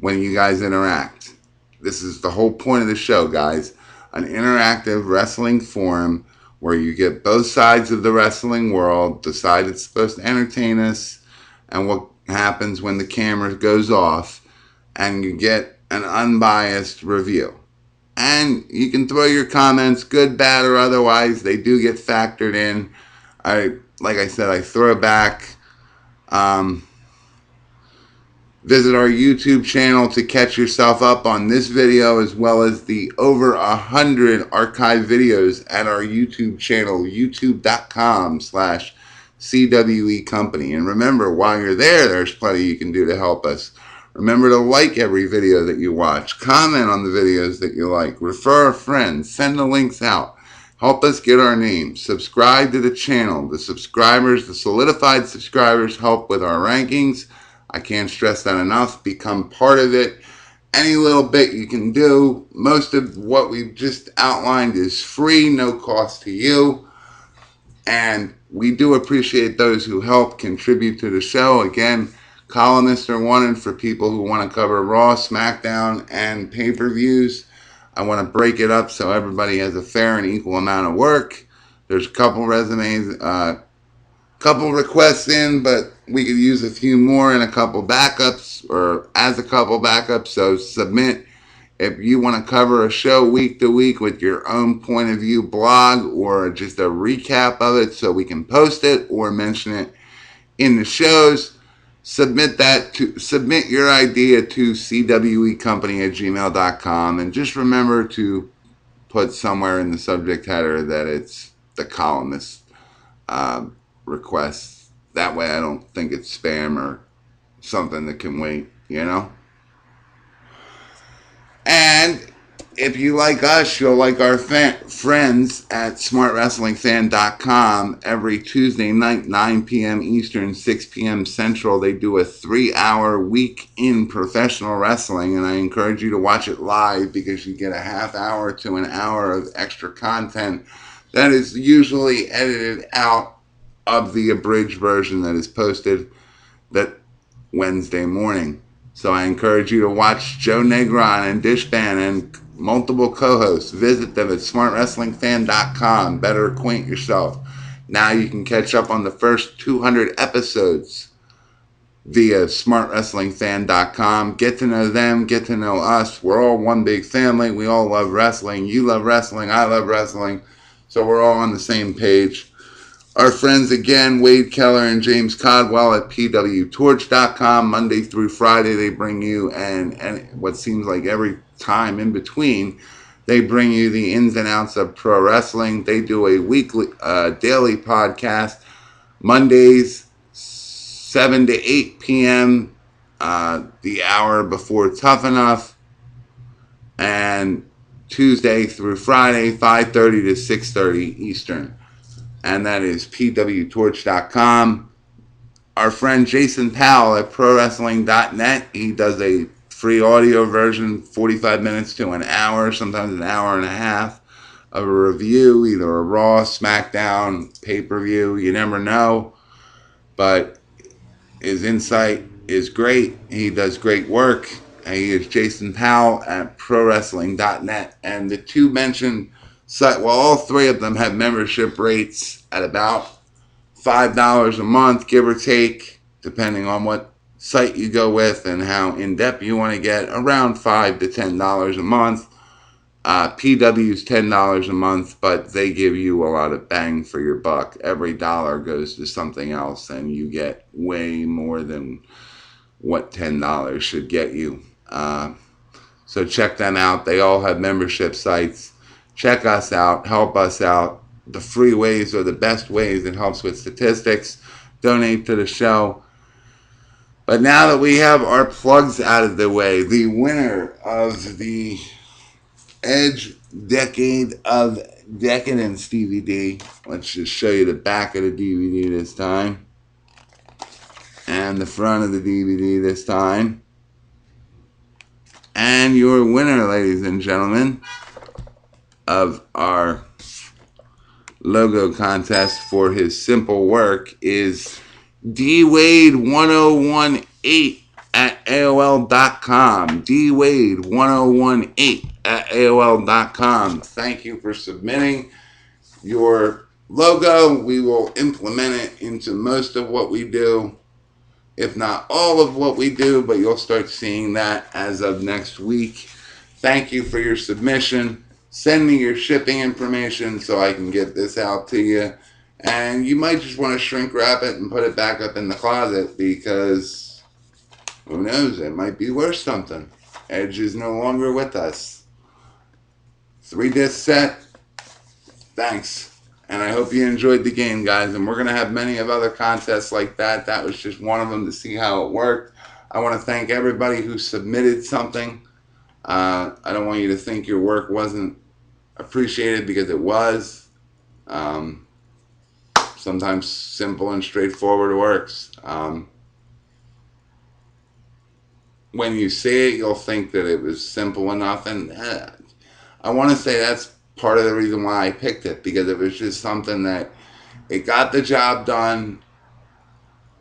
when you guys interact. This is the whole point of the show, guys. An interactive wrestling forum where you get both sides of the wrestling world, the side that's supposed to entertain us, and what happens when the camera goes off, and you get an unbiased review. And you can throw your comments, good, bad, or otherwise. They do get factored in. Like I said, I throw back. Visit our YouTube channel to catch yourself up on this video, as well as the over 100 archive videos at our YouTube channel, youtube.com/CWE Company. And remember, while you're there, there's plenty you can do to help us. Remember to like every video that you watch, comment on the videos that you like, refer a friend, send the links out. Help us get our name. Subscribe to the channel. The subscribers, the solidified subscribers, help with our rankings. I can't stress that enough. Become part of it. Any little bit you can do. Most of what we've just outlined is free, no cost to you. And we do appreciate those who help contribute to the show. Again, columnists are wanted for people who want to cover Raw, SmackDown, and pay-per-views. I want to break it up so everybody has a fair and equal amount of work. There's a couple resumes, couple requests in, but we could use a few more and a couple backups, or as a couple backups. So submit if you want to cover a show week to week with your own point of view blog, or just a recap of it so we can post it or mention it in the shows. Submit your idea to cwecompany@gmail.com, and just remember to put somewhere in the subject header that it's the columnist requests. That way I don't think it's spam or something that can wait, you know? And if you like us, you'll like our friends at smartwrestlingfan.com. Every Tuesday night, 9 p.m. Eastern, 6 p.m. Central, they do a 3-hour week in professional wrestling, and I encourage you to watch it live because you get a half hour to an hour of extra content that is usually edited out of the abridged version that is posted that Wednesday morning. So I encourage you to watch Joe Negron and Dishban and multiple co-hosts. Visit them at smartwrestlingfan.com. Better acquaint yourself. Now you can catch up on the first 200 episodes via smartwrestlingfan.com. Get to know them, get to know us. We're all one big family. We all love wrestling. You love wrestling, I love wrestling. So we're all on the same page. Our friends again, Wade Keller and James Codwell at pwtorch.com. Monday through Friday, they bring you, and what seems like every time in between, they bring you the ins and outs of pro wrestling. They do a daily podcast, Mondays, 7 to 8 p.m., the hour before Tough Enough, and Tuesday through Friday, 5:30 to 6:30 Eastern. And that is pwtorch.com. Our friend Jason Powell at prowrestling.net, he does a free audio version, 45 minutes to an hour, sometimes an hour and a half, of a review, either a Raw, SmackDown, pay-per-view, you never know. But his insight is great. He does great work. And he is Jason Powell at prowrestling.net. And the two mentioned site, well, all three of them have membership rates at about $5 a month, give or take, depending on what site you go with and how in-depth you want to get, around $5 to $10 a month. PW's $10 a month, but they give you a lot of bang for your buck. Every dollar goes to something else, and you get way more than what $10 should get you. So check them out. They all have membership sites. Check us out. Help us out. The free ways are the best ways. It helps with statistics. Donate to the show. But now that we have our plugs out of the way, the winner of the Edge Decade of Decadence DVD. Let's just show you the back of the DVD this time. And the front of the DVD this time. And your winner, ladies and gentlemen, of our logo contest for his simple work is DWade1018 at AOL.com. DWade1018 at AOL.com. Thank you for submitting your logo. We will implement it into most of what we do, if not all of what we do, but you'll start seeing that as of next week. Thank you for your submission. Send me your shipping information so I can get this out to you. And you might just want to shrink wrap it and put it back up in the closet, because who knows, it might be worth something. Edge is no longer with us. 3-disc set. Thanks. And I hope you enjoyed the game, guys. And we're going to have many of other contests like that. That was just one of them to see how it worked. I want to thank everybody who submitted something. I don't want you to think your work wasn't appreciated, because it was. Sometimes simple and straightforward works. When you see it, you'll think that it was simple enough. And I want to say that's part of the reason why I picked it, because it was just something that it got the job done,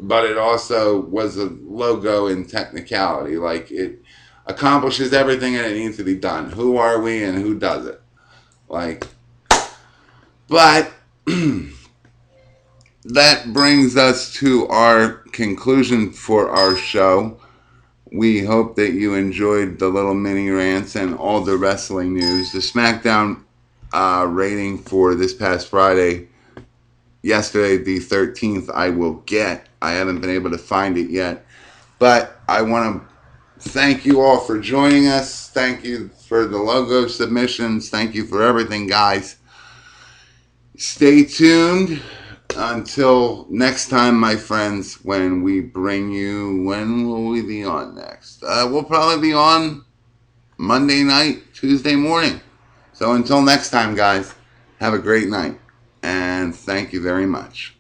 but it also was a logo in technicality. Like, it accomplishes everything that it needs to be done. Who are we and who does it? Like, but that brings us to our conclusion for our show. We hope that you enjoyed the little mini rants and all the wrestling news. The SmackDown rating for this past Friday, yesterday the 13th, I haven't been able to find it yet, but I want to thank you all for joining us. Thank you for the logo submissions. Thank you for everything, guys. Stay tuned until next time, my friends, when we bring you, when will we be on next? We'll probably be on Monday night, Tuesday morning. So until next time, guys, have a great night, and thank you very much.